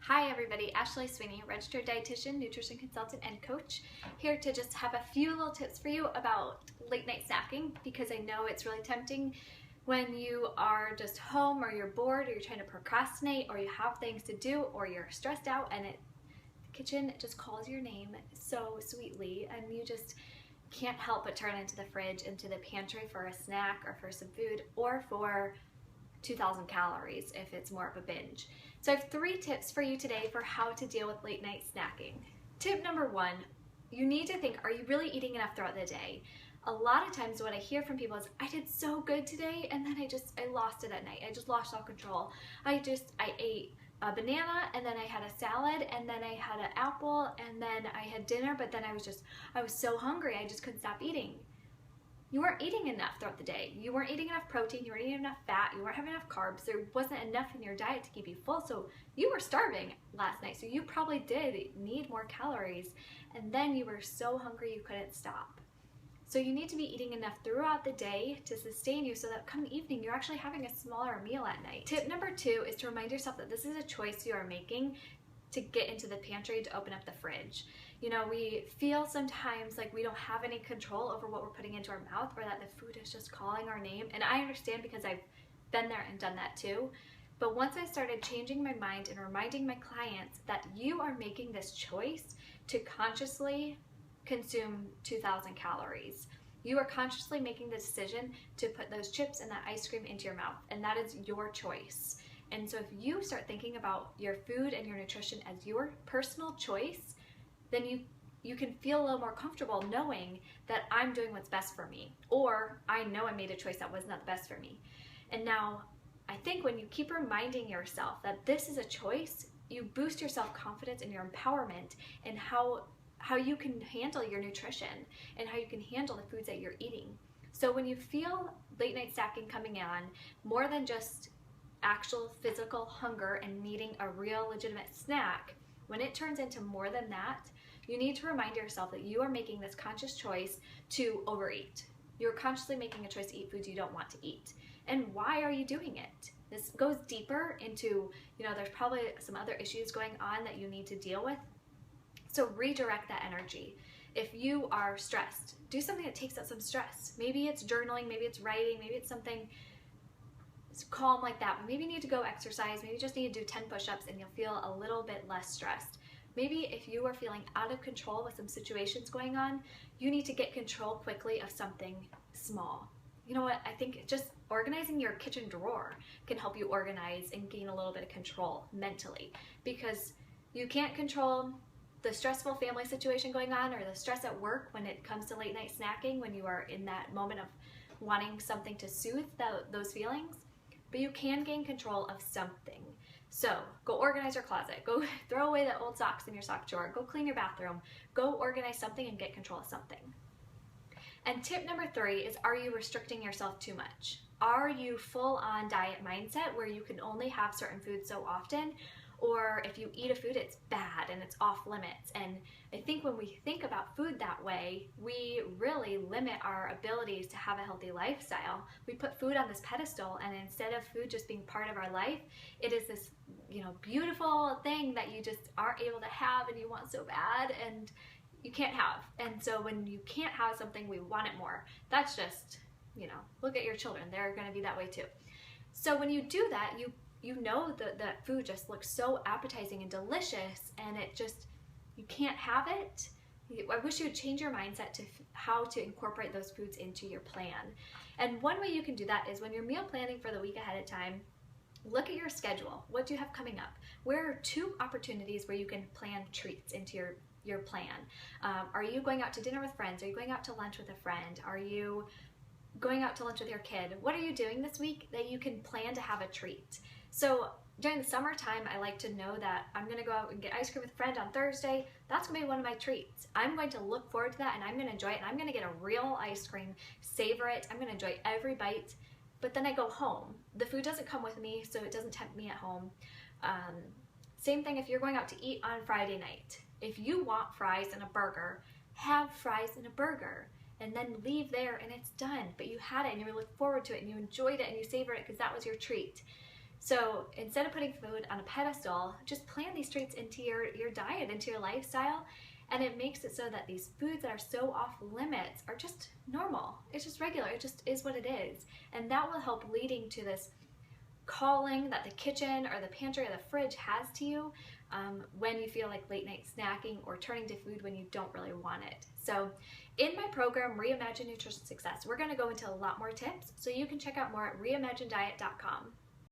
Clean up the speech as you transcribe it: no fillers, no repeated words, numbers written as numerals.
Hi everybody, Ashley Sweeney, registered dietitian, nutrition consultant, and coach, here to just have a few little tips for you about late night snacking, because I know it's really tempting when you are just home or you're bored or you're trying to procrastinate or you have things to do or you're stressed out and the kitchen just calls your name so sweetly and you just can't help but turn into the fridge, into the pantry for a snack or for some food or for 2,000 calories if it's more of a binge. So I have 3 tips for you today for how to deal with late night snacking. Tip number 1, you need to think, are you really eating enough throughout the day? A lot of times what I hear from people is, I did so good today and then I lost it at night. I just lost all control. I ate a banana and then I had a salad and then I had an apple and then I had dinner, but then I was so hungry I just couldn't stop eating. You weren't eating enough throughout the day. You weren't eating enough protein, you weren't eating enough fat, you weren't having enough carbs, there wasn't enough in your diet to keep you full, so you were starving last night, so you probably did need more calories, and then you were so hungry you couldn't stop. So you need to be eating enough throughout the day to sustain you so that come evening you're actually having a smaller meal at night. Tip number 2 is to remind yourself that this is a choice you are making to get into the pantry, to open up the fridge. You know, we feel sometimes like we don't have any control over what we're putting into our mouth or that the food is just calling our name. And I understand because I've been there and done that too. But once I started changing my mind and reminding my clients that you are making this choice to consciously consume 2,000 calories. You are consciously making the decision to put those chips and that ice cream into your mouth, and that is your choice. And so if you start thinking about your food and your nutrition as your personal choice, then you can feel a little more comfortable knowing that I'm doing what's best for me, or I know I made a choice that was not the best for me. And now I think when you keep reminding yourself that this is a choice, you boost your self-confidence and your empowerment in how you can handle your nutrition and how you can handle the foods that you're eating. So when you feel late night snacking coming on, more than just actual physical hunger and needing a real legitimate snack, when it turns into more than that, you need to remind yourself that you are making this conscious choice to overeat. You're consciously making a choice to eat foods you don't want to eat. And why are you doing it? This goes deeper into, there's probably some other issues going on that you need to deal with. So redirect that energy. If you are stressed, do something that takes out some stress. Maybe it's journaling, maybe it's writing, maybe it's something calm like that. Maybe you need to go exercise, maybe you just need to do 10 push-ups and you'll feel a little bit less stressed. Maybe if you are feeling out of control with some situations going on, you need to get control quickly of something small. You know what, I think just organizing your kitchen drawer can help you organize and gain a little bit of control mentally, because you can't control the stressful family situation going on or the stress at work when it comes to late night snacking, when you are in that moment of wanting something to soothe those feelings, but you can gain control of something. So go organize your closet, go throw away the old socks in your sock drawer, go clean your bathroom, go organize something and get control of something. And tip number 3 is, are you restricting yourself too much? Are you full on diet mindset where you can only have certain foods so often? Or if you eat a food, it's bad and it's off limits. And I think when we think about food that way, we really limit our abilities to have a healthy lifestyle. We put food on this pedestal, and instead of food just being part of our life, it is this, beautiful thing that you just aren't able to have and you want so bad and you can't have. And so when you can't have something, we want it more. That's just, look at your children. They're going to be that way too. So when you do that, you know that food just looks so appetizing and delicious, and you can't have it. I wish you would change your mindset to how to incorporate those foods into your plan. And one way you can do that is when you're meal planning for the week ahead of time, look at your schedule. What do you have coming up? Where are 2 opportunities where you can plan treats into your plan? Are you going out to dinner with friends? Are you going out to lunch with a friend? Are you going out to lunch with your kid? What are you doing this week that you can plan to have a treat? So during the summertime, I like to know that I'm going to go out and get ice cream with a friend on Thursday. That's going to be one of my treats. I'm going to look forward to that, and I'm going to enjoy it, and I'm going to get a real ice cream, savor it. I'm going to enjoy every bite, but then I go home. The food doesn't come with me, so it doesn't tempt me at home. Same thing if you're going out to eat on Friday night. If you want fries and a burger, have fries and a burger, and then leave there and it's done. But you had it and you look forward to it and you enjoyed it and you savored it because that was your treat. So instead of putting food on a pedestal, just plan these treats into your diet, into your lifestyle, and it makes it so that these foods that are so off limits are just normal. It's just regular. It just is what it is. And that will help leading to this calling that the kitchen or the pantry or the fridge has to you when you feel like late night snacking or turning to food when you don't really want it. So in my program, Reimagine Nutrition Success, we're going to go into a lot more tips, so you can check out more at reimaginediet.com.